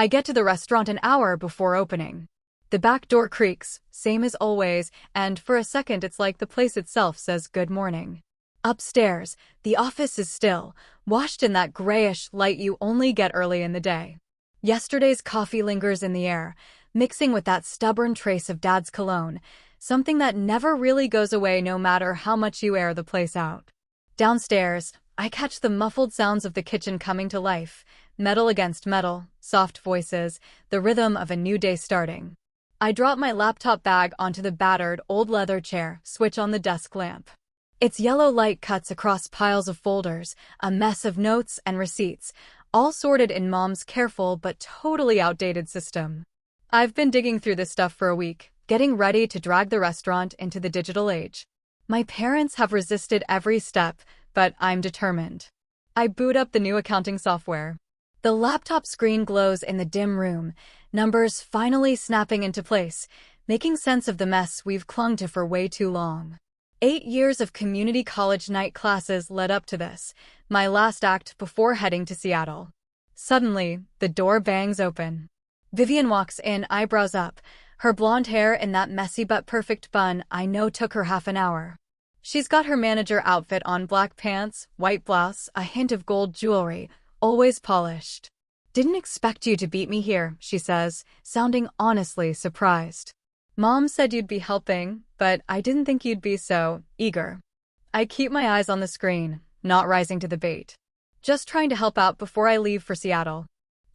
I get to the restaurant an hour before opening. The back door creaks, same as always, and for a second it's like the place itself says good morning. Upstairs, the office is still, washed in that grayish light you only get early in the day. Yesterday's coffee lingers in the air, mixing with that stubborn trace of Dad's cologne, something that never really goes away no matter how much you air the place out. Downstairs, I catch the muffled sounds of the kitchen coming to life, metal against metal, soft voices, the rhythm of a new day starting. I drop my laptop bag onto the battered, old leather chair, switch on the desk lamp. Its yellow light cuts across piles of folders, a mess of notes and receipts, all sorted in Mom's careful but totally outdated system. I've been digging through this stuff for a week, getting ready to drag the restaurant into the digital age. My parents have resisted every step, but I'm determined. I boot up the new accounting software. The laptop screen glows in the dim room, numbers finally snapping into place, making sense of the mess we've clung to for way too long. 8 years of community college night classes led up to this, my last act before heading to Seattle. Suddenly, the door bangs open. Vivian walks in, eyebrows up, her blonde hair in that messy but perfect bun I know took her half an hour. She's got her manager outfit on, black pants, white blouse, a hint of gold jewelry, always polished. "Didn't expect you to beat me here," she says, sounding honestly surprised. "Mom said you'd be helping, but I didn't think you'd be so eager." I keep my eyes on the screen, not rising to the bait. Just trying to help out before I leave for Seattle.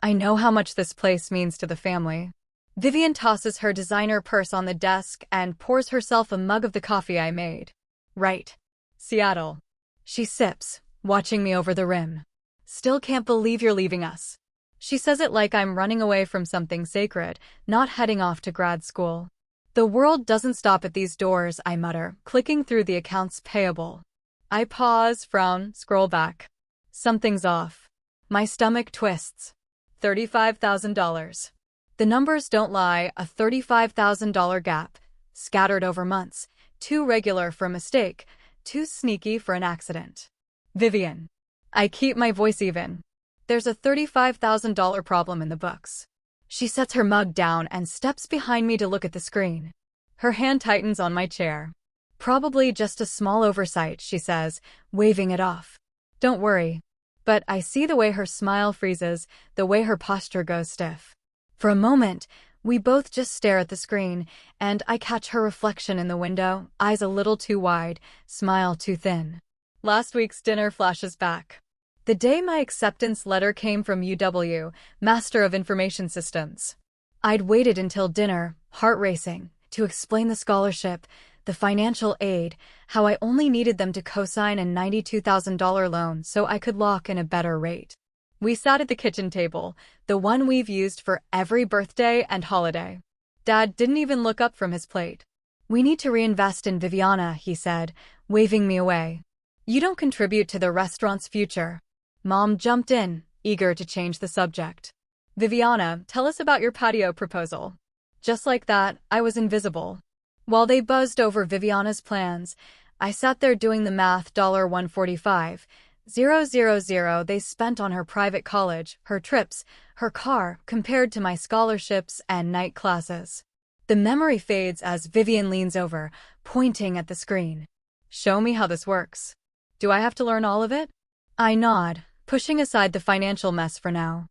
I know how much this place means to the family. Vivian tosses her designer purse on the desk and pours herself a mug of the coffee I made. "Right. Seattle." She sips, watching me over the rim. "Still can't believe you're leaving us." She says it like I'm running away from something sacred, not heading off to grad school. "The world doesn't stop at these doors," I mutter, clicking through the accounts payable. I pause, frown, scroll back. Something's off. My stomach twists. $35,000. The numbers don't lie, a $35,000 gap, scattered over months, too regular for a mistake, too sneaky for an accident. "Vivian." I keep my voice even. "There's a $35,000 problem in the books." She sets her mug down and steps behind me to look at the screen. Her hand tightens on my chair. "Probably just a small oversight," she says, waving it off. "Don't worry." But I see the way her smile freezes, the way her posture goes stiff. For a moment, we both just stare at the screen, and I catch her reflection in the window, eyes a little too wide, smile too thin. Last week's dinner flashes back. The day my acceptance letter came from UW, Master of Information Systems. I'd waited until dinner, heart racing, to explain the scholarship, the financial aid, how I only needed them to co-sign a $92,000 loan so I could lock in a better rate. We sat at the kitchen table, the one we've used for every birthday and holiday. Dad didn't even look up from his plate. "We need to reinvest in Viviana," he said, waving me away. "You don't contribute to the restaurant's future." Mom jumped in, eager to change the subject. "Viviana, tell us about your patio proposal." Just like that, I was invisible. While they buzzed over Viviana's plans, I sat there doing the math. $145,000 they spent on her private college, her trips, her car, compared to my scholarships and night classes. The memory fades as Vivian leans over, pointing at the screen. "Show me how this works." "Do I have to learn all of it?" I nod, pushing aside the financial mess for now.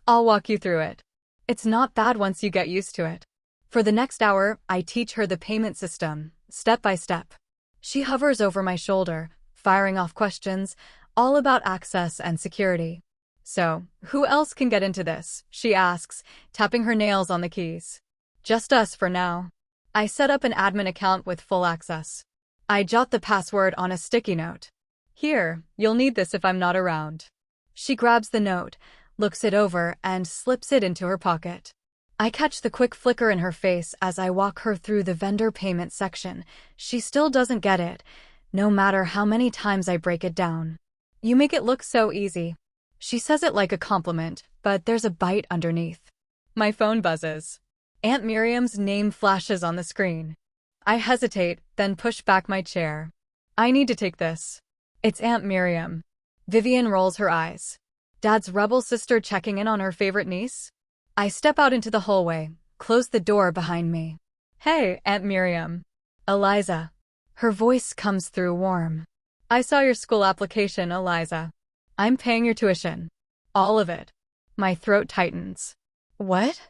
"I'll walk you through it. It's not bad once you get used to it." For the next hour, I teach her the payment system, step by step. She hovers over my shoulder, firing off questions, all about access and security. "So, who else can get into this?" she asks, tapping her nails on the keys. "Just us for now." I set up an admin account with full access. I jot the password on a sticky note. "Here, you'll need this if I'm not around." She grabs the note, looks it over, and slips it into her pocket. I catch the quick flicker in her face as I walk her through the vendor payment section. She still doesn't get it, no matter how many times I break it down. "You make it look so easy." She says it like a compliment, but there's a bite underneath. My phone buzzes. Aunt Miriam's name flashes on the screen. I hesitate, then push back my chair. "I need to take this." "It's Aunt Miriam." Vivian rolls her eyes. "Dad's rebel sister checking in on her favorite niece?" I step out into the hallway, close the door behind me. Hey, Aunt Miriam. Eliza. Her voice comes through warm. I saw your school application, Eliza. I'm paying your tuition. All of it. My throat tightens. What?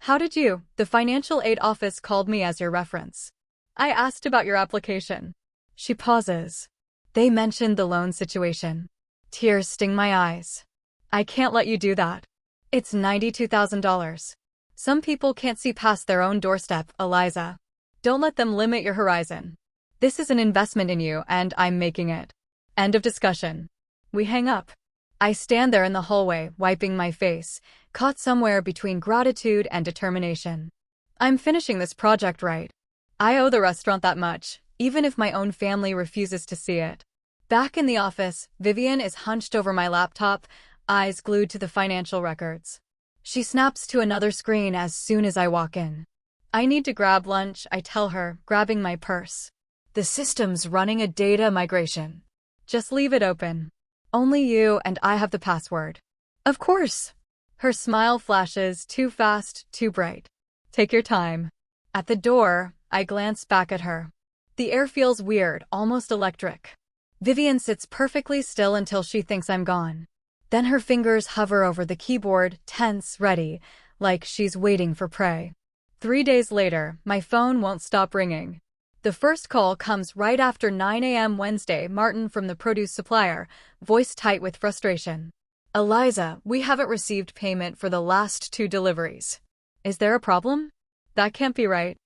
How did you? The financial aid office called me as your reference. I asked about your application. She pauses. They mentioned the loan situation. Tears sting my eyes. I can't let you do that. It's $92,000. Some people can't see past their own doorstep, Eliza. Don't let them limit your horizon. This is an investment in you, and I'm making it. End of discussion. We hang up. I stand there in the hallway, wiping my face, caught somewhere between gratitude and determination. I'm finishing this project right. I owe the restaurant that much, even if my own family refuses to see it. Back in the office, Vivian is hunched over my laptop, eyes glued to the financial records. She snaps to another screen as soon as I walk in. I need to grab lunch, I tell her, grabbing my purse. The system's running a data migration. Just leave it open. Only you and I have the password. Of course. Her smile flashes, too fast, too bright. Take your time. At the door, I glance back at her. The air feels weird, almost electric. Vivian sits perfectly still until she thinks I'm gone. Then her fingers hover over the keyboard, tense, ready, like she's waiting for prey. 3 days later, my phone won't stop ringing. The first call comes right after 9 a.m. Wednesday, Martin from the produce supplier, voice tight with frustration. Eliza, we haven't received payment for the last 2 deliveries. Is there a problem? That can't be right.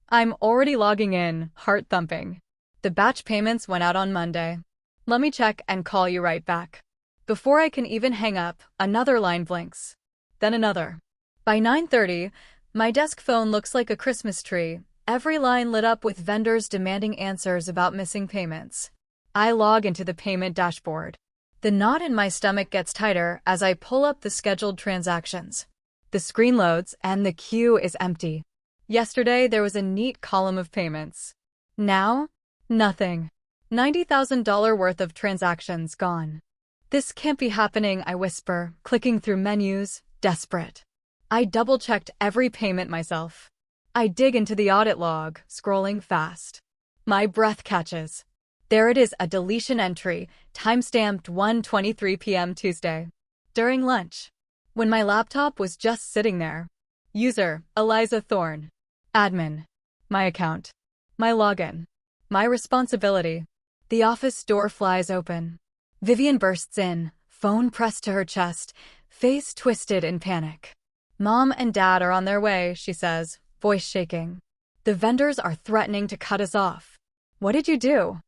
I'm already logging in, heart thumping. The batch payments went out on Monday. Let me check and call you right back. Before I can even hang up, another line blinks. Then another. By 9:30, my desk phone looks like a Christmas tree, every line lit up with vendors demanding answers about missing payments. I log into the payment dashboard. The knot in my stomach gets tighter as I pull up the scheduled transactions. The screen loads and the queue is empty. Yesterday, there was a neat column of payments. Now, nothing. $90,000 worth of transactions gone. This can't be happening, I whisper, clicking through menus, desperate. I double-checked every payment myself. I dig into the audit log, scrolling fast. My breath catches. There it is, a deletion entry, timestamped 1:23 p.m. Tuesday. During lunch. When my laptop was just sitting there. User, Eliza Thorne. Admin. My account. My login. My responsibility. The office door flies open. Vivian bursts in, phone pressed to her chest, face twisted in panic. Mom and Dad are on their way, she says, voice shaking. The vendors are threatening to cut us off. What did you do?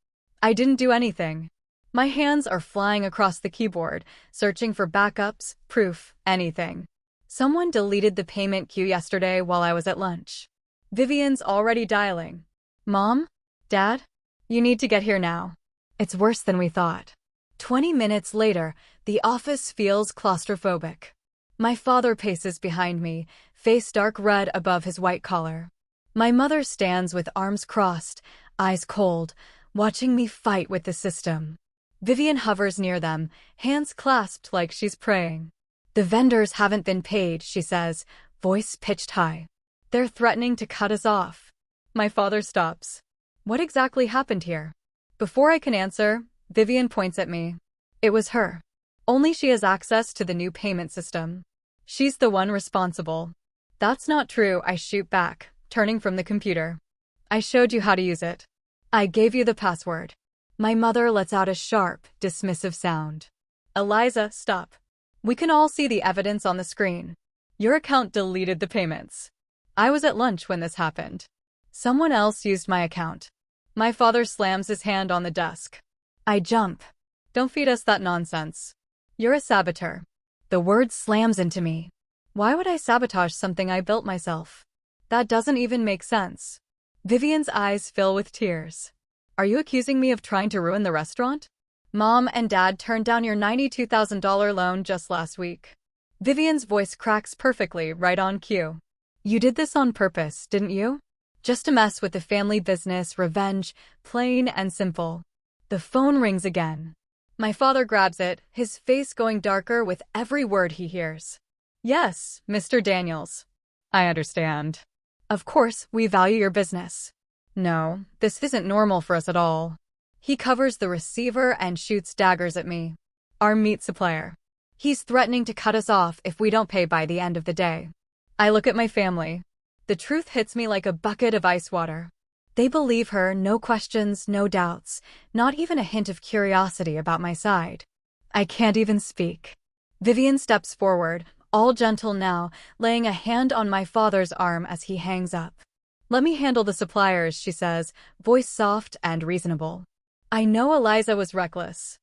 I didn't do anything. My hands are flying across the keyboard, searching for backups, proof, anything. Someone deleted the payment queue yesterday while I was at lunch. Vivian's already dialing. Mom? Dad? You need to get here now. It's worse than we thought. 20 minutes later, the office feels claustrophobic. My father paces behind me, face dark red above his white collar. My mother stands with arms crossed, eyes cold, watching me fight with the system. Vivian hovers near them, hands clasped like she's praying. The vendors haven't been paid, she says, voice pitched high. They're threatening to cut us off. My father stops. What exactly happened here? Before I can answer, Vivian points at me. It was her. Only she has access to the new payment system. She's the one responsible. That's not true, I shoot back, turning from the computer. I showed you how to use it. I gave you the password. My mother lets out a sharp, dismissive sound. Eliza, stop. We can all see the evidence on the screen. Your account deleted the payments. I was at lunch when this happened. Someone else used my account. My father slams his hand on the desk. I jump. Don't feed us that nonsense. You're a saboteur. The word slams into me. Why would I sabotage something I built myself? That doesn't even make sense. Vivian's eyes fill with tears. Are you accusing me of trying to ruin the restaurant? Mom and Dad turned down your $92,000 loan just last week. Vivian's voice cracks perfectly, right on cue. You did this on purpose, didn't you? Just to mess with the family business, revenge, plain and simple. The phone rings again. My father grabs it, his face going darker with every word he hears. Yes, Mr. Daniels. I understand. Of course, we value your business. No, this isn't normal for us at all. He covers the receiver and shoots daggers at me. Our meat supplier. He's threatening to cut us off if we don't pay by the end of the day. I look at my family. The truth hits me like a bucket of ice water. They believe her, no questions, no doubts, not even a hint of curiosity about my side. I can't even speak. Vivian steps forward, all gentle now, laying a hand on my father's arm as he hangs up. Let me handle the suppliers, she says, voice soft and reasonable. I know Eliza was reckless.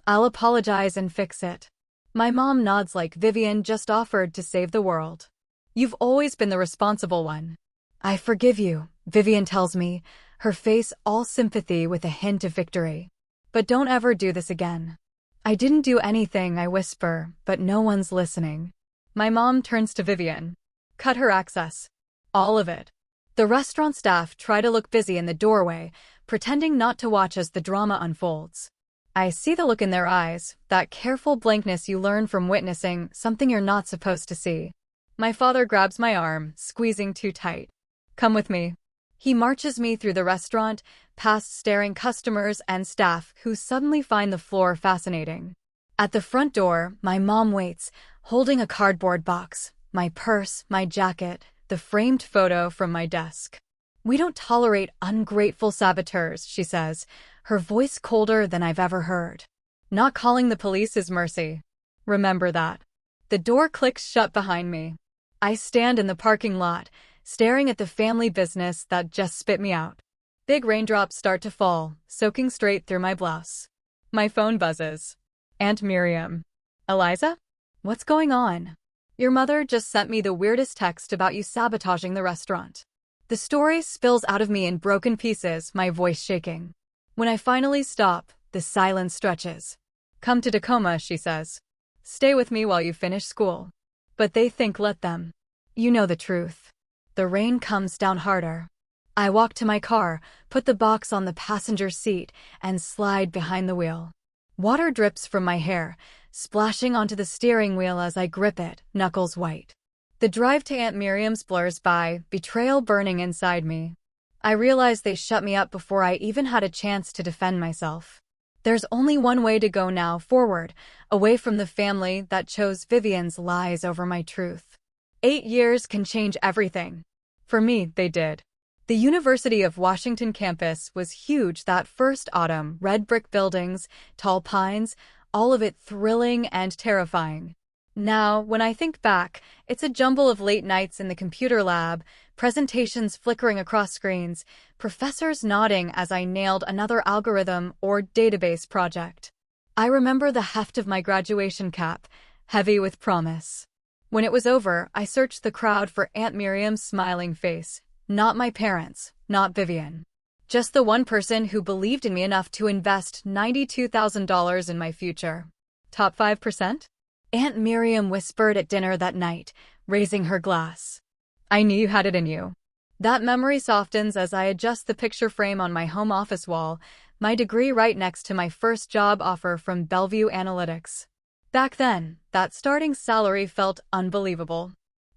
I'll apologize and fix it. My mom nods like Vivian just offered to save the world. You've always been the responsible one. I forgive you, Vivian tells me, her face all sympathy with a hint of victory. But don't ever do this again. I didn't do anything, I whisper, but no one's listening. My mom turns to Vivian. Cut her access. All of it. The restaurant staff try to look busy in the doorway, pretending not to watch as the drama unfolds. I see the look in their eyes, that careful blankness you learn from witnessing something you're not supposed to see. My father grabs my arm, squeezing too tight. Come with me. He marches me through the restaurant, past staring customers and staff who suddenly find the floor fascinating. At the front door, my mom waits, holding a cardboard box, my purse, my jacket, the framed photo from my desk. We don't tolerate ungrateful saboteurs, she says, her voice colder than I've ever heard. Not calling the police is mercy. Remember that. The door clicks shut behind me. I stand in the parking lot, staring at the family business that just spit me out. Big raindrops start to fall, soaking straight through my blouse. My phone buzzes. Aunt Miriam. Eliza? What's going on? Your mother just sent me the weirdest text about you sabotaging the restaurant. The story spills out of me in broken pieces, my voice shaking. When I finally stop, the silence stretches. Come to Tacoma, she says. Stay with me while you finish school. But they think let them. You know the truth. The rain comes down harder. I walk to my car, put the box on the passenger seat, and slide behind the wheel. Water drips from my hair, splashing onto the steering wheel as I grip it, knuckles white. The drive to Aunt Miriam's blurs by, betrayal burning inside me. I realize they shut me up before I even had a chance to defend myself. There's only one way to go now, forward, away from the family that chose Vivian's lies over my truth. 8 years can change everything. For me, they did. The University of Washington campus was huge that first autumn, red brick buildings, tall pines, all of it thrilling and terrifying. Now, when I think back, it's a jumble of late nights in the computer lab, presentations flickering across screens, professors nodding as I nailed another algorithm or database project. I remember the heft of my graduation cap, heavy with promise. When it was over, I searched the crowd for Aunt Miriam's smiling face. Not my parents, not Vivian. Just the one person who believed in me enough to invest $92,000 in my future. Top 5%? Aunt Miriam whispered at dinner that night, raising her glass. I knew you had it in you. That memory softens as I adjust the picture frame on my home office wall, my degree right next to my first job offer from Bellevue Analytics. Back then, that starting salary felt unbelievable.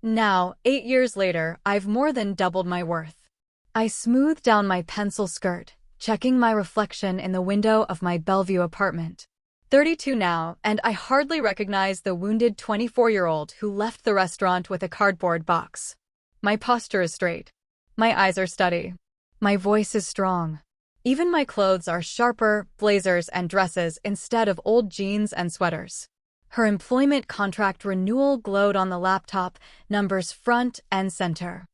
Now, 8 years later, I've more than doubled my worth. I smooth down my pencil skirt, checking my reflection in the window of my Bellevue apartment. 32 now, and I hardly recognize the wounded 24-year-old who left the restaurant with a cardboard box. My posture is straight. My eyes are steady. My voice is strong. Even my clothes are sharper, blazers and dresses instead of old jeans and sweaters. Her employment contract renewal glowed on the laptop, numbers front and center.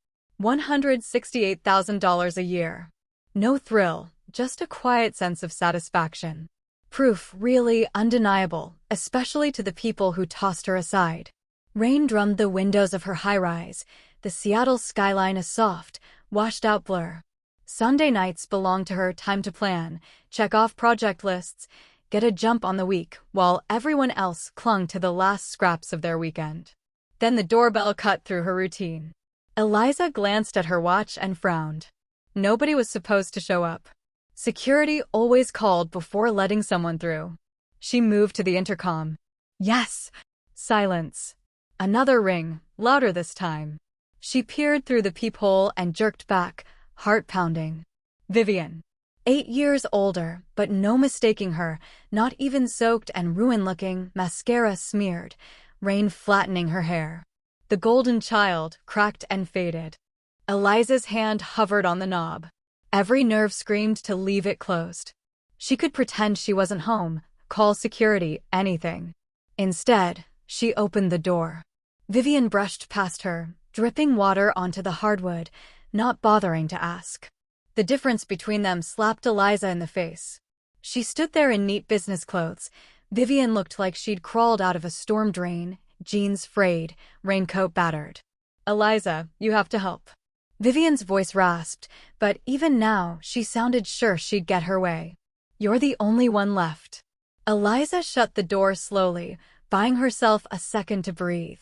$168,000 a year. No thrill, just a quiet sense of satisfaction. Proof really undeniable, especially to the people who tossed her aside. Rain drummed the windows of her high-rise, the Seattle skyline a soft, washed-out blur. Sunday nights belonged to her, time to plan, check off project lists, get a jump on the week, while everyone else clung to the last scraps of their weekend. Then the doorbell cut through her routine. Eliza glanced at her watch and frowned. Nobody was supposed to show up. Security always called before letting someone through. She moved to the intercom. Yes. Silence. Another ring, louder this time. She peered through the peephole and jerked back, heart pounding. Vivian. 8 years older, but no mistaking her, not even soaked and ruined-looking, mascara smeared, rain flattening her hair. The golden child, cracked and faded. Eliza's hand hovered on the knob. Every nerve screamed to leave it closed. She could pretend she wasn't home, call security, anything. Instead, she opened the door. Vivian brushed past her, dripping water onto the hardwood, not bothering to ask. The difference between them slapped Eliza in the face. She stood there in neat business clothes. Vivian looked like she'd crawled out of a storm drain, jeans frayed, raincoat battered. "Eliza, you have to help." Vivian's voice rasped, but even now she sounded sure she'd get her way. "You're the only one left." Eliza shut the door slowly, buying herself a second to breathe.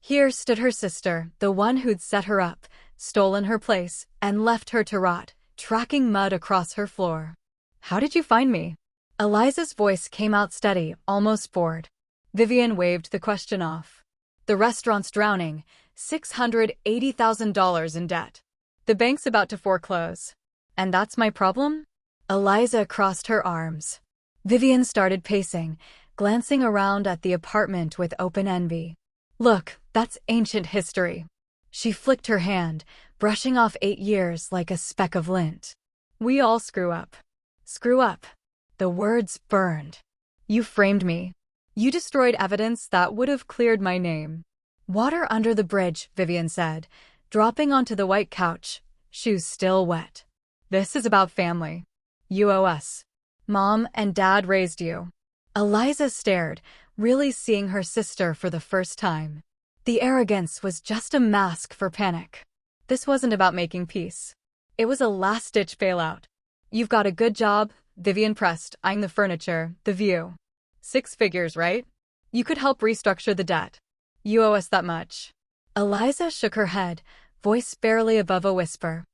Here stood her sister, the one who'd set her up, stolen her place, and left her to rot, tracking mud across her floor. "How did you find me?" Eliza's voice came out steady, almost bored. Vivian waved the question off. "The restaurant's drowning, $680,000 in debt. The bank's about to foreclose. And that's my problem?" Eliza crossed her arms. Vivian started pacing, glancing around at the apartment with open envy. "Look, that's ancient history." She flicked her hand, brushing off 8 years like a speck of lint. "We all screw up." "Screw up." The words burned. "You framed me. You destroyed evidence that would have cleared my name." "Water under the bridge," Vivian said, dropping onto the white couch, shoes still wet. "This is about family. You owe us. Mom and Dad raised you." Eliza stared, really seeing her sister for the first time. The arrogance was just a mask for panic. This wasn't about making peace. It was a last-ditch bailout. "You've got a good job," Vivian pressed, eyeing the furniture, the view. "6 figures, right? You could help restructure the debt. You owe us that much." Eliza shook her head, voice barely above a whisper.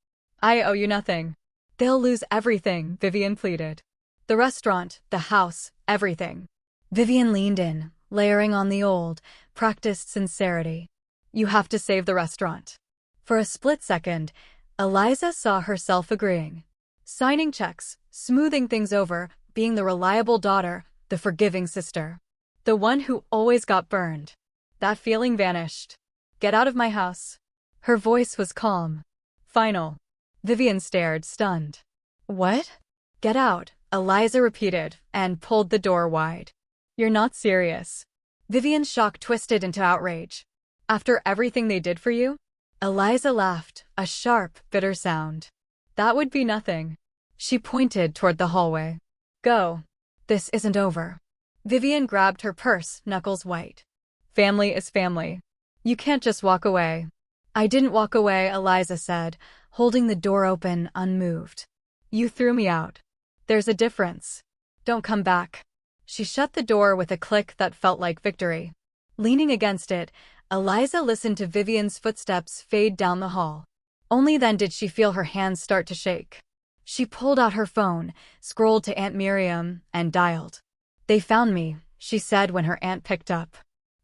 "I owe you nothing." "They'll lose everything," Vivian pleaded. "The restaurant, the house, everything." Vivian leaned in, layering on the old, practiced sincerity. "You have to save the restaurant." For a split second, Eliza saw herself agreeing. Signing checks, smoothing things over, being the reliable daughter, the forgiving sister. The one who always got burned. That feeling vanished. "Get out of my house." Her voice was calm. "Final." Vivian stared, stunned. "What?" "Get out," Eliza repeated, and pulled the door wide. "You're not serious." Vivian's shock twisted into outrage. "After everything they did for you?" Eliza laughed, a sharp, bitter sound. "That would be nothing." She pointed toward the hallway. "Go. This isn't over." Vivian grabbed her purse, knuckles white. "Family is family. You can't just walk away." "I didn't walk away," Eliza said, holding the door open, unmoved. "You threw me out. There's a difference. Don't come back." She shut the door with a click that felt like victory. Leaning against it, Eliza listened to Vivian's footsteps fade down the hall. Only then did she feel her hands start to shake. She pulled out her phone, scrolled to Aunt Miriam, and dialed. "They found me," she said when her aunt picked up.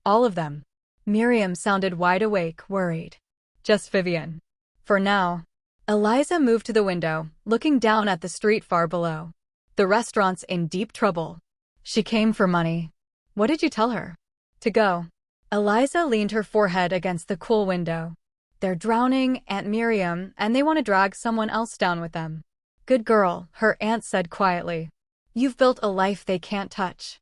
"All of them." Miriam sounded wide awake, worried. "Just Vivian. For now." Eliza moved to the window, looking down at the street far below. The restaurant's in deep trouble. She came for money. "What did you tell her?" "To go." Eliza leaned her forehead against the cool window. "They're drowning, Aunt Miriam, and they want to drag someone else down with them." "Good girl," her aunt said quietly. "You've built a life they can't touch."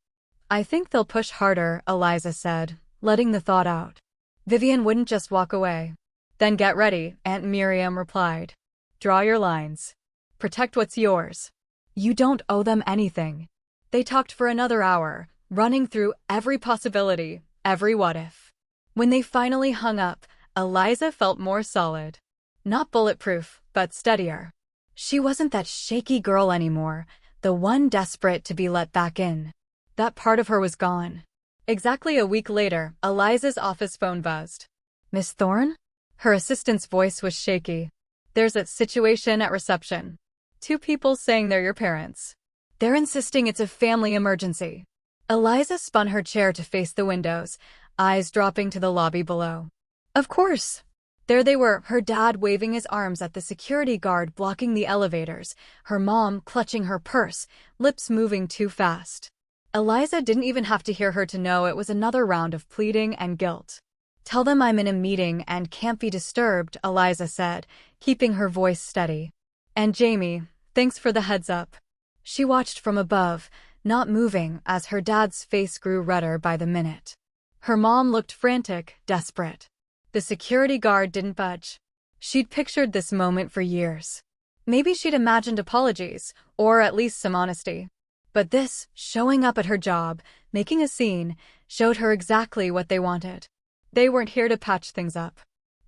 "I think they'll push harder," Eliza said, letting the thought out. Vivian wouldn't just walk away. "Then get ready," Aunt Miriam replied. "Draw your lines. Protect what's yours. You don't owe them anything." They talked for another hour, running through every possibility, every what-if. When they finally hung up, Eliza felt more solid. Not bulletproof, but steadier. She wasn't that shaky girl anymore, the one desperate to be let back in. That part of her was gone. Exactly a week later, Eliza's office phone buzzed. "Miss Thorne?" Her assistant's voice was shaky. "There's a situation at reception. 2 people saying they're your parents. They're insisting it's a family emergency." Eliza spun her chair to face the windows, eyes dropping to the lobby below. Of course. There they were, her dad waving his arms at the security guard blocking the elevators, her mom clutching her purse, lips moving too fast. Eliza didn't even have to hear her to know it was another round of pleading and guilt. "Tell them I'm in a meeting and can't be disturbed," Eliza said, keeping her voice steady. "And Jamie, thanks for the heads up." She watched from above, not moving as her dad's face grew redder by the minute. Her mom looked frantic, desperate. The security guard didn't budge. She'd pictured this moment for years. Maybe she'd imagined apologies, or at least some honesty. But this, showing up at her job, making a scene, showed her exactly what they wanted. They weren't here to patch things up.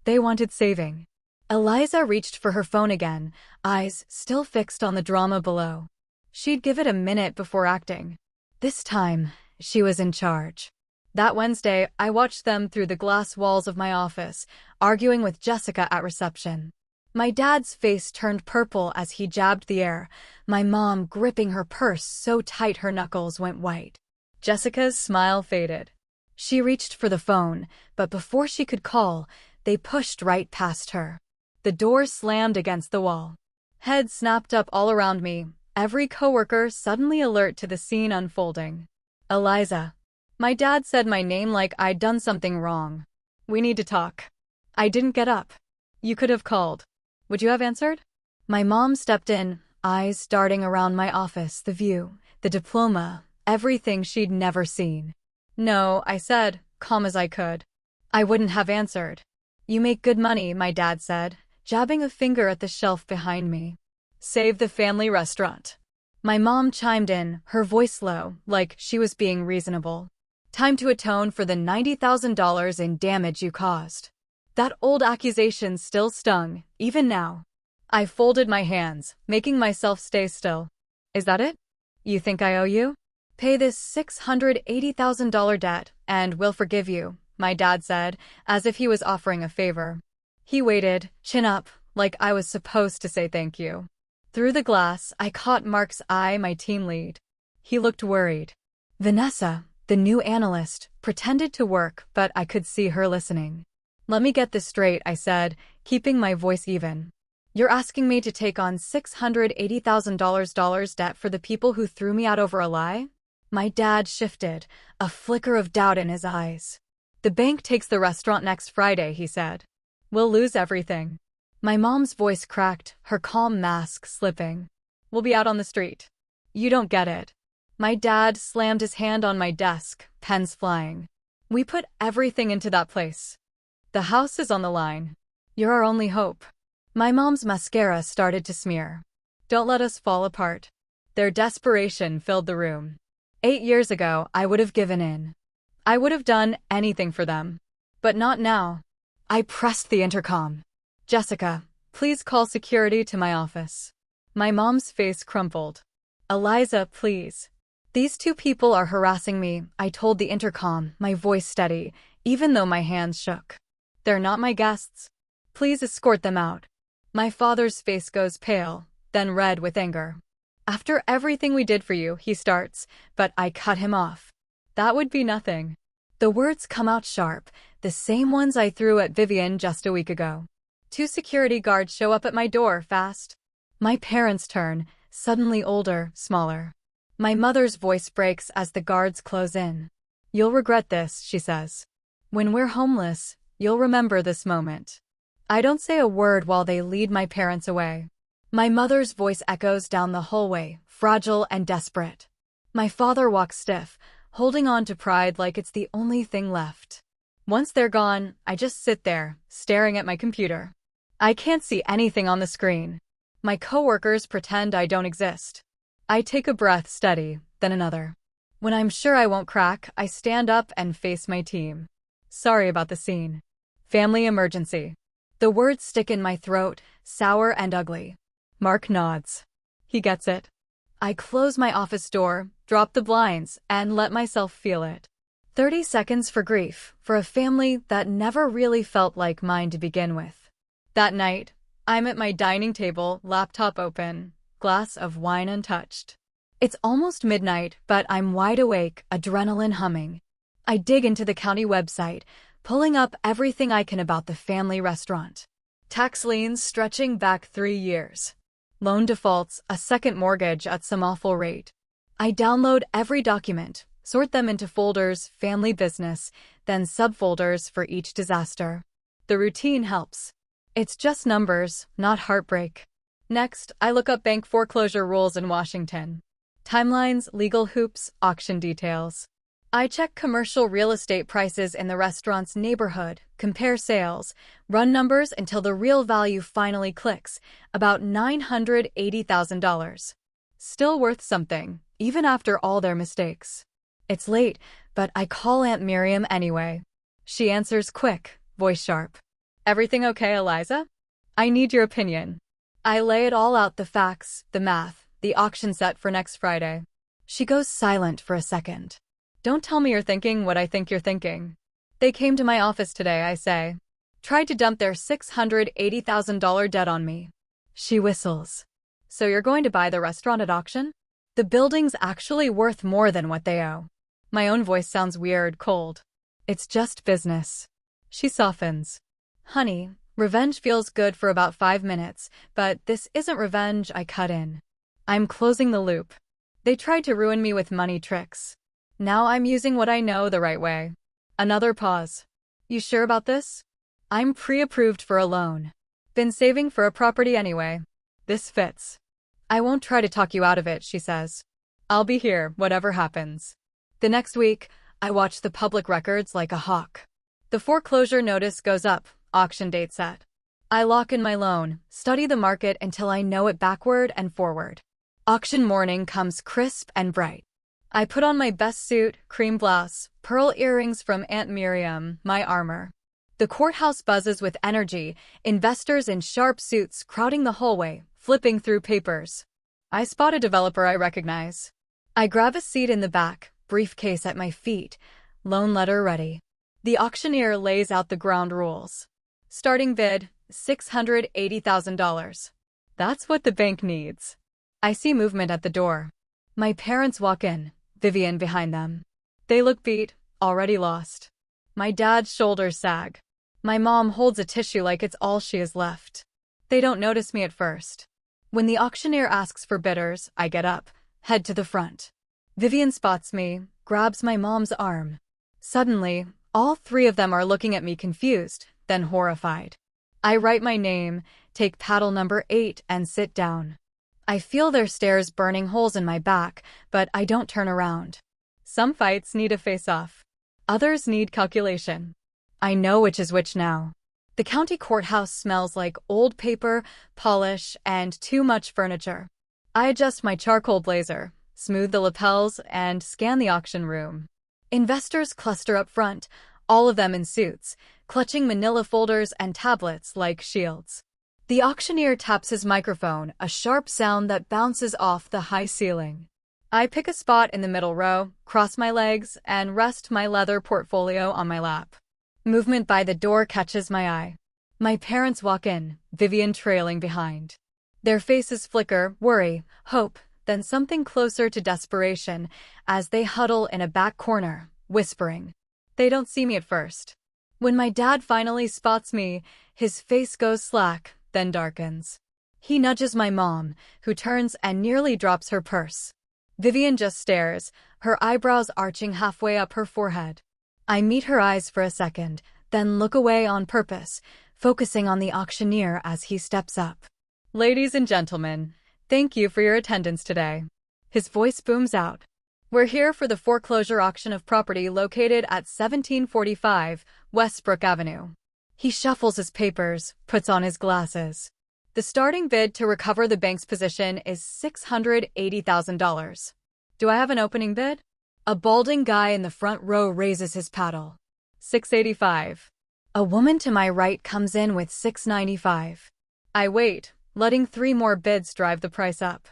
They wanted saving. Eliza reached for her phone again, eyes still fixed on the drama below. She'd give it a minute before acting. This time, she was in charge. That Wednesday, I watched them through the glass walls of my office, arguing with Jessica at reception. My dad's face turned purple as he jabbed the air, my mom gripping her purse so tight her knuckles went white. Jessica's smile faded. She reached for the phone, but before she could call, they pushed right past her. The door slammed against the wall. Heads snapped up all around me, every coworker suddenly alert to the scene unfolding. "Eliza." My dad said my name like I'd done something wrong. "We need to talk." I didn't get up. "You could have called. Would you have answered?" My mom stepped in, eyes darting around my office, the view, the diploma, everything she'd never seen. "No," I said, calm as I could. "I wouldn't have answered." "You make good money," my dad said, jabbing a finger at the shelf behind me. "Save the family restaurant." My mom chimed in, her voice low, like she was being reasonable. "Time to atone for the $90,000 in damage you caused." That old accusation still stung, even now. I folded my hands, making myself stay still. "Is that it? You think I owe you? Pay this $680,000 debt, and we'll forgive you," my dad said, as if he was offering a favor. He waited, chin up, like I was supposed to say thank you. Through the glass, I caught Mark's eye, my team lead. He looked worried. Vanessa, the new analyst, pretended to work, but I could see her listening. "Let me get this straight," I said, keeping my voice even. "You're asking me to take on $680,000 debt for the people who threw me out over a lie?" My dad shifted, a flicker of doubt in his eyes. "The bank takes the restaurant next Friday," he said. "We'll lose everything." My mom's voice cracked, her calm mask slipping. "We'll be out on the street." "You don't get it." My dad slammed his hand on my desk, pens flying. "We put everything into that place. The house is on the line. You're our only hope." My mom's mascara started to smear. "Don't let us fall apart." Their desperation filled the room. 8 years ago, I would have given in. I would have done anything for them. But not now. I pressed the intercom. "Jessica, please call security to my office." My mom's face crumpled. "Eliza, please. These 2 people are harassing me," I told the intercom, my voice steady, even though my hands shook. "They're not my guests. Please escort them out." My father's face goes pale, then red with anger. "After everything we did for you," he starts, but I cut him off. "That would be nothing." The words come out sharp, the same ones I threw at Vivian just a week ago. 2 security guards show up at my door, fast. My parents turn, suddenly older, smaller. My mother's voice breaks as the guards close in. "You'll regret this," she says. "When we're homeless, you'll remember this moment." I don't say a word while they lead my parents away. My mother's voice echoes down the hallway, fragile and desperate. My father walks stiff, holding on to pride like it's the only thing left. Once they're gone, I just sit there, staring at my computer. I can't see anything on the screen. My coworkers pretend I don't exist. I take a breath steady, then another. When I'm sure I won't crack, I stand up and face my team. "Sorry about the scene. Family emergency." The words stick in my throat, sour and ugly. Mark nods. He gets it. I close my office door, drop the blinds, and let myself feel it. 30 seconds for grief, for a family that never really felt like mine to begin with. That night, I'm at my dining table, laptop open, glass of wine untouched. It's almost midnight, but I'm wide awake, adrenaline humming. I dig into the county website, pulling up everything I can about the family restaurant. Tax liens stretching back 3 years. Loan defaults, a second mortgage at some awful rate. I download every document, sort them into folders, family business, then subfolders for each disaster. The routine helps. It's just numbers, not heartbreak. Next, I look up bank foreclosure rules in Washington. Timelines, legal hoops, auction details. I check commercial real estate prices in the restaurant's neighborhood, compare sales, run numbers until the real value finally clicks, about $980,000. Still worth something, even after all their mistakes. It's late, but I call Aunt Miriam anyway. She answers quick, voice sharp. Everything okay, Eliza? I need your opinion. I lay it all out, the facts, the math, the auction set for next Friday. She goes silent for a second. Don't tell me you're thinking what I think you're thinking. They came to my office today, I say. Tried to dump their $680,000 debt on me. She whistles. So you're going to buy the restaurant at auction? The building's actually worth more than what they owe. My own voice sounds weird, cold. It's just business. She softens. Honey, revenge feels good for about 5 minutes, but this isn't revenge, I cut in. I'm closing the loop. They tried to ruin me with money tricks. Now I'm using what I know the right way. Another pause. You sure about this? I'm pre-approved for a loan. Been saving for a property anyway. This fits. I won't try to talk you out of it, she says. I'll be here, whatever happens. The next week, I watch the public records like a hawk. The foreclosure notice goes up, auction date set. I lock in my loan, study the market until I know it backward and forward. Auction morning comes crisp and bright. I put on my best suit, cream blouse, pearl earrings from Aunt Miriam, my armor. The courthouse buzzes with energy, investors in sharp suits crowding the hallway, flipping through papers. I spot a developer I recognize. I grab a seat in the back, briefcase at my feet, loan letter ready. The auctioneer lays out the ground rules. Starting bid, $680,000. That's what the bank needs. I see movement at the door. My parents walk in, Vivian behind them. They look beat, already lost. My dad's shoulders sag. My mom holds a tissue like it's all she has left. They don't notice me at first. When the auctioneer asks for bidders, I get up, head to the front. Vivian spots me, grabs my mom's arm. Suddenly, all 3 of them are looking at me confused, then horrified. I write my name, take paddle number 8 and sit down. I feel their stares burning holes in my back, but I don't turn around. Some fights need a face-off. Others need calculation. I know which is which now. The county courthouse smells like old paper, polish, and too much furniture. I adjust my charcoal blazer, smooth the lapels, and scan the auction room. Investors cluster up front, all of them in suits, clutching manila folders and tablets like shields. The auctioneer taps his microphone, a sharp sound that bounces off the high ceiling. I pick a spot in the middle row, cross my legs, and rest my leather portfolio on my lap. Movement by the door catches my eye. My parents walk in, Vivian trailing behind. Their faces flicker, worry, hope, then something closer to desperation as they huddle in a back corner, whispering. They don't see me at first. When my dad finally spots me, his face goes slack, then darkens. He nudges my mom, who turns and nearly drops her purse. Vivian just stares, her eyebrows arching halfway up her forehead. I meet her eyes for a second, then look away on purpose, focusing on the auctioneer as he steps up. Ladies and gentlemen, thank you for your attendance today. His voice booms out. We're here for the foreclosure auction of property located at 1745 Westbrook Avenue. He shuffles his papers, puts on his glasses. The starting bid to recover the bank's position is $680,000. Do I have an opening bid? A balding guy in the front row raises his paddle. $685. A woman to my right comes in with $695. I wait, letting 3 more bids drive the price up.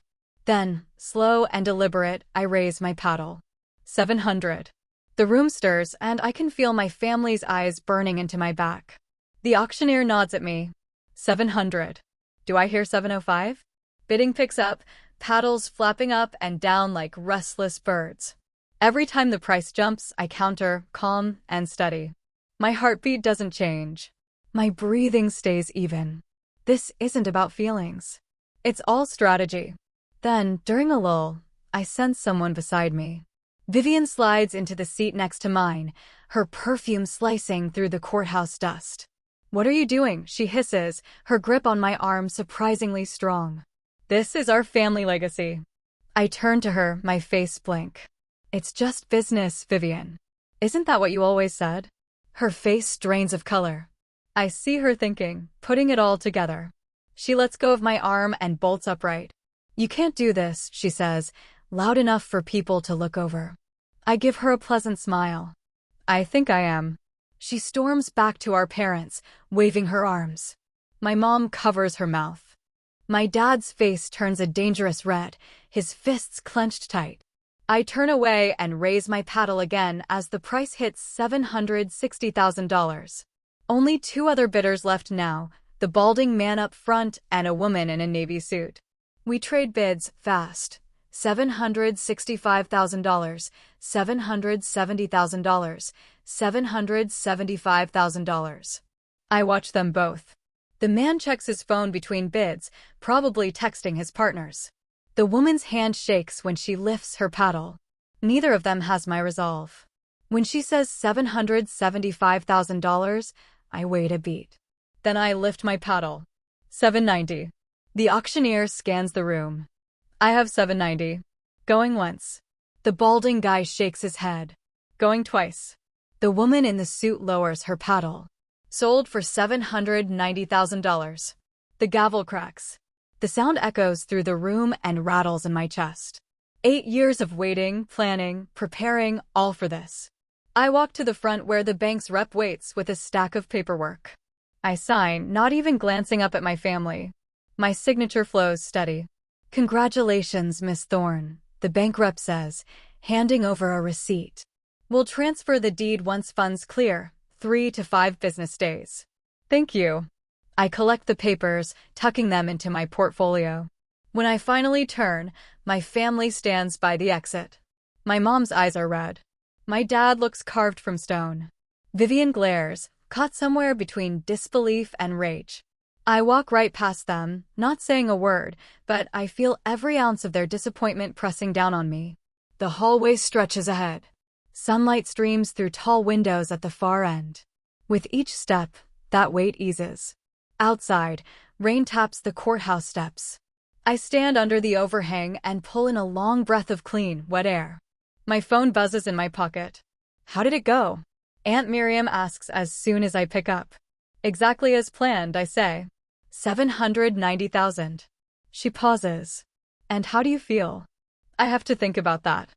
Then, slow and deliberate, I raise my paddle. $700. The room stirs, and I can feel my family's eyes burning into my back. The auctioneer nods at me. $700. Do I hear $705? Bidding picks up, paddles flapping up and down like restless birds. Every time the price jumps, I counter, calm and steady. My heartbeat doesn't change. My breathing stays even. This isn't about feelings. It's all strategy. Then, during a lull, I sense someone beside me. Vivian slides into the seat next to mine, her perfume slicing through the courthouse dust. "What are you doing?" she hisses, her grip on my arm surprisingly strong. "This is our family legacy." I turn to her, my face blank. "It's just business, Vivian. Isn't that what you always said?" Her face drains of color. I see her thinking, putting it all together. She lets go of my arm and bolts upright. "You can't do this," she says, loud enough for people to look over. I give her a pleasant smile. "I think I am." She storms back to our parents, waving her arms. My mom covers her mouth. My dad's face turns a dangerous red, his fists clenched tight. I turn away and raise my paddle again as the price hits $760,000. Only two other bidders left now, the balding man up front and a woman in a navy suit. We trade bids fast. $765,000, $770,000, $775,000. I watch them both. The man checks his phone between bids, probably texting his partners. The woman's hand shakes when she lifts her paddle. Neither of them has my resolve. When she says $775,000, I wait a beat. Then I lift my paddle. $790. The auctioneer scans the room. I have $790. Going once. The balding guy shakes his head. Going twice. The woman in the suit lowers her paddle. Sold for $790,000. The gavel cracks. The sound echoes through the room and rattles in my chest. 8 years of waiting, planning, preparing, all for this. I walk to the front where the bank's rep waits with a stack of paperwork. I sign, not even glancing up at my family. My signature flows steady. "Congratulations, Miss Thorne," the bank rep says, handing over a receipt. "We'll transfer the deed once funds clear, 3 to 5 business days." "Thank you." I collect the papers, tucking them into my portfolio. When I finally turn, my family stands by the exit. My mom's eyes are red. My dad looks carved from stone. Vivian glares, caught somewhere between disbelief and rage. I walk right past them, not saying a word, but I feel every ounce of their disappointment pressing down on me. The hallway stretches ahead. Sunlight streams through tall windows at the far end. With each step, that weight eases. Outside, rain taps the courthouse steps. I stand under the overhang and pull in a long breath of clean, wet air. My phone buzzes in my pocket. "How did it go?" Aunt Miriam asks as soon as I pick up. "Exactly as planned," I say. $790,000. She pauses. "And how do you feel?" I have to think about that.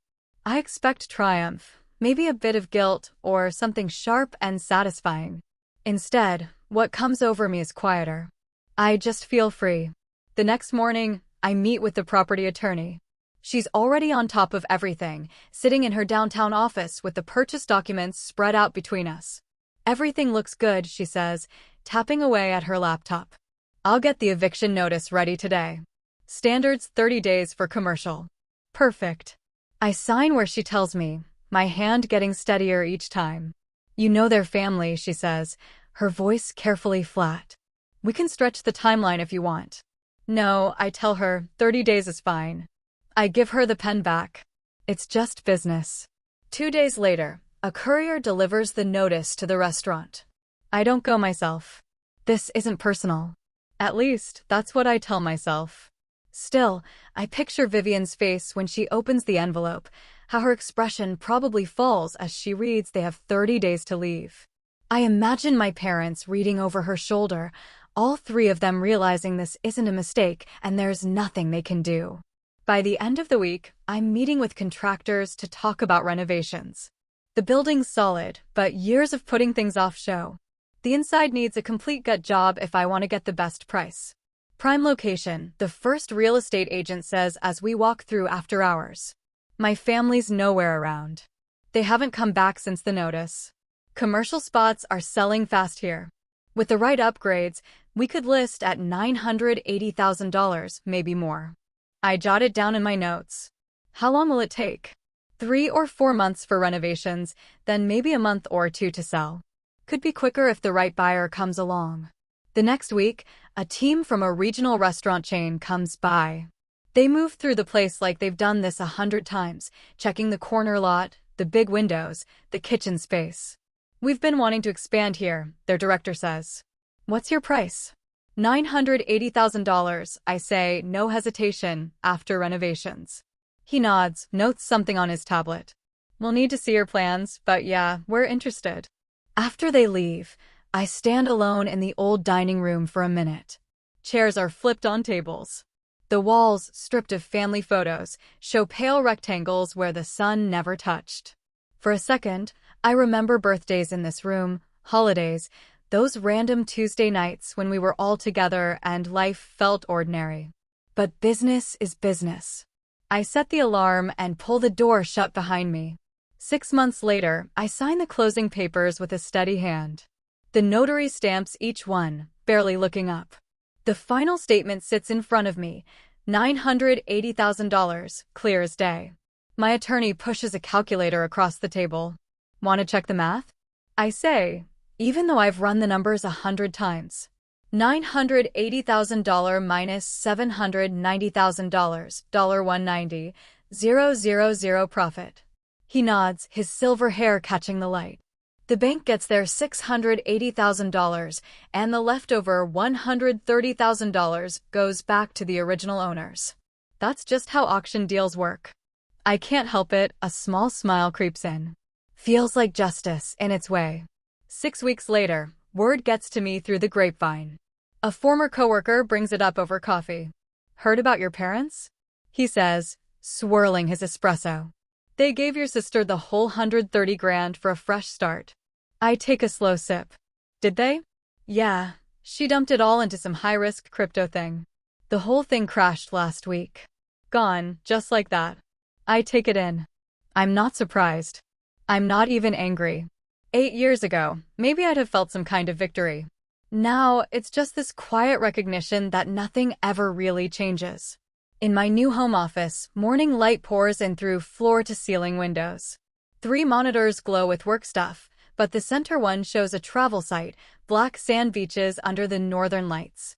I expect triumph, maybe a bit of guilt, or something sharp and satisfying. Instead, what comes over me is quieter. I just feel free. The next morning, I meet with the property attorney. She's already on top of everything, sitting in her downtown office with the purchase documents spread out between us. "Everything looks good," she says, tapping away at her laptop. "I'll get the eviction notice ready today. Standards 30 days for commercial." "Perfect." I sign where she tells me, my hand getting steadier each time. "You know their family," she says, her voice carefully flat. "We can stretch the timeline if you want." "No," I tell her, 30 days is fine. I give her the pen back. It's just business. 2 days later, a courier delivers the notice to the restaurant. I don't go myself. This isn't personal. At least, that's what I tell myself. Still, I picture Vivian's face when she opens the envelope, how her expression probably falls as she reads they have 30 days to leave. I imagine my parents reading over her shoulder, all 3 of them realizing this isn't a mistake and there's nothing they can do. By the end of the week, I'm meeting with contractors to talk about renovations. The building's solid, but years of putting things off show. The inside needs a complete gut job if I want to get the best price. Prime location, the first real estate agent says as we walk through after hours. My family's nowhere around. They haven't come back since the notice. Commercial spots are selling fast here. With the right upgrades, we could list at $980,000, maybe more. I jot it down in my notes. How long will it take? 3 or 4 months for renovations, then maybe a month or two to sell. Could be quicker if the right buyer comes along. The next week, a team from a regional restaurant chain comes by. They move through the place like they've done this 100 times, checking the corner lot, the big windows, the kitchen space. We've been wanting to expand here, their director says. What's your price? $980,000, I say, no hesitation, after renovations. He nods, notes something on his tablet. We'll need to see your plans, but yeah, we're interested. After they leave, I stand alone in the old dining room for a minute. Chairs are flipped on tables. The walls, stripped of family photos, show pale rectangles where the sun never touched. For a second, I remember birthdays in this room, holidays, those random Tuesday nights when we were all together and life felt ordinary. But business is business. I set the alarm and pull the door shut behind me. 6 months later, I sign the closing papers with a steady hand. The notary stamps each one, barely looking up. The final statement sits in front of me, $980,000, clear as day. My attorney pushes a calculator across the table. Want to check the math? I say, even though I've run the numbers 100 times. $980,000 minus $790,000, $190, 000 profit. He nods, his silver hair catching the light. The bank gets their $680,000, and the leftover $130,000 goes back to the original owners. That's just how auction deals work. I can't help it, a small smile creeps in. Feels like justice in its way. 6 weeks later, word gets to me through the grapevine. A former coworker brings it up over coffee. Heard about your parents? He says, swirling his espresso. They gave your sister the whole $130,000 for a fresh start. I take a slow sip. Did they? Yeah, she dumped it all into some high-risk crypto thing. The whole thing crashed last week. Gone, just like that. I take it in. I'm not surprised. I'm not even angry. 8 years ago, maybe I'd have felt some kind of victory. Now, it's just this quiet recognition that nothing ever really changes. In my new home office, morning light pours in through floor-to-ceiling windows. 3 monitors glow with work stuff, but the center one shows a travel site, black sand beaches under the northern lights.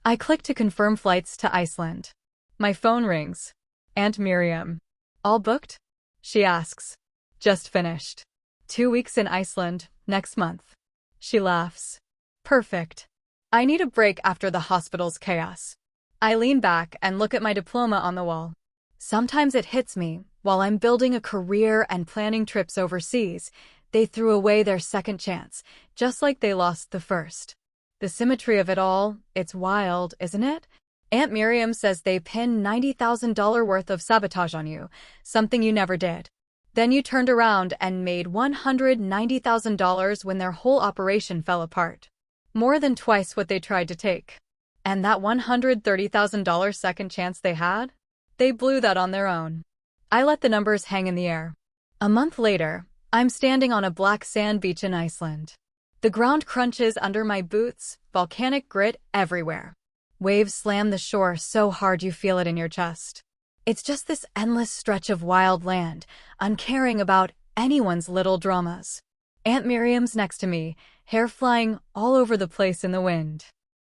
I click to confirm flights to Iceland. My phone rings. Aunt Miriam. All booked? She asks. Just finished. 2 weeks in Iceland, next month. She laughs. Perfect. I need a break after the hospital's chaos. I lean back and look at my diploma on the wall. Sometimes it hits me, while I'm building a career and planning trips overseas, they threw away their second chance, just like they lost the first. The symmetry of it all, it's wild, isn't it? Aunt Miriam says they pinned $90,000 worth of sabotage on you, something you never did. Then you turned around and made $190,000 when their whole operation fell apart. More than twice what they tried to take. And that $130,000 second chance they had? They blew that on their own. I let the numbers hang in the air. A month later, I'm standing on a black sand beach in Iceland. The ground crunches under my boots, volcanic grit everywhere. Waves slam the shore so hard you feel it in your chest. It's just this endless stretch of wild land, uncaring about anyone's little dramas. Aunt Miriam's next to me, hair flying all over the place in the wind.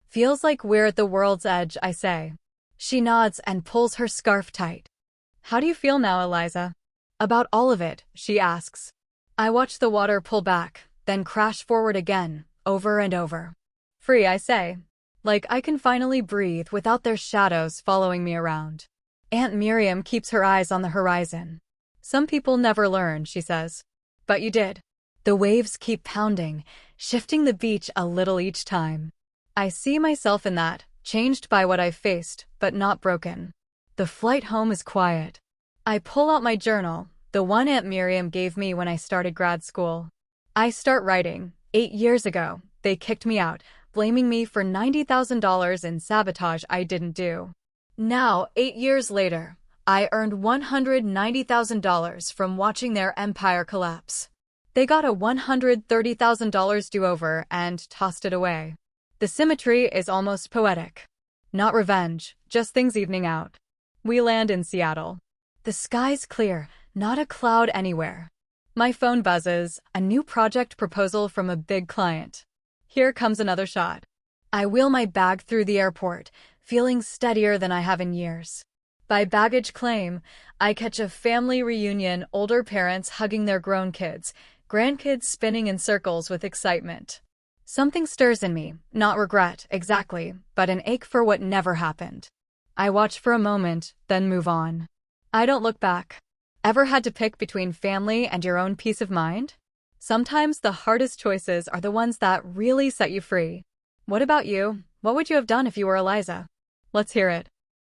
Feels like we're at the world's edge, I say. She nods and pulls her scarf tight. How do you feel now, Eliza? About all of it, she asks. I watch the water pull back, then crash forward again, over and over. Free, I say. Like I can finally breathe without their shadows following me around. Aunt Miriam keeps her eyes on the horizon. Some people never learn, she says. But you did. The waves keep pounding, shifting the beach a little each time. I see myself in that, changed by what I've faced, but not broken. The flight home is quiet. I pull out my journal, the one Aunt Miriam gave me when I started grad school. I start writing. 8 years ago, they kicked me out, blaming me for $90,000 in sabotage I didn't do. Now, 8 years later, I earned $190,000 from watching their empire collapse. They got a $130,000 do-over and tossed it away. The symmetry is almost poetic. Not revenge, just things evening out. We land in Seattle. The sky's clear, Not a cloud anywhere. My phone buzzes, a new project proposal from a big client. Here comes another shot. I wheel my bag through the airport, feeling steadier than I have in years. By baggage claim, I catch a family reunion, older parents hugging their grown kids, grandkids spinning in circles with excitement. Something stirs in me, not regret, exactly, but an ache for what never happened. I watch for a moment, then move on. I don't look back. Ever had to pick between family and your own peace of mind? Sometimes the hardest choices are the ones that really set you free. What about you? What would you have done if you were Eliza? Let's hear it.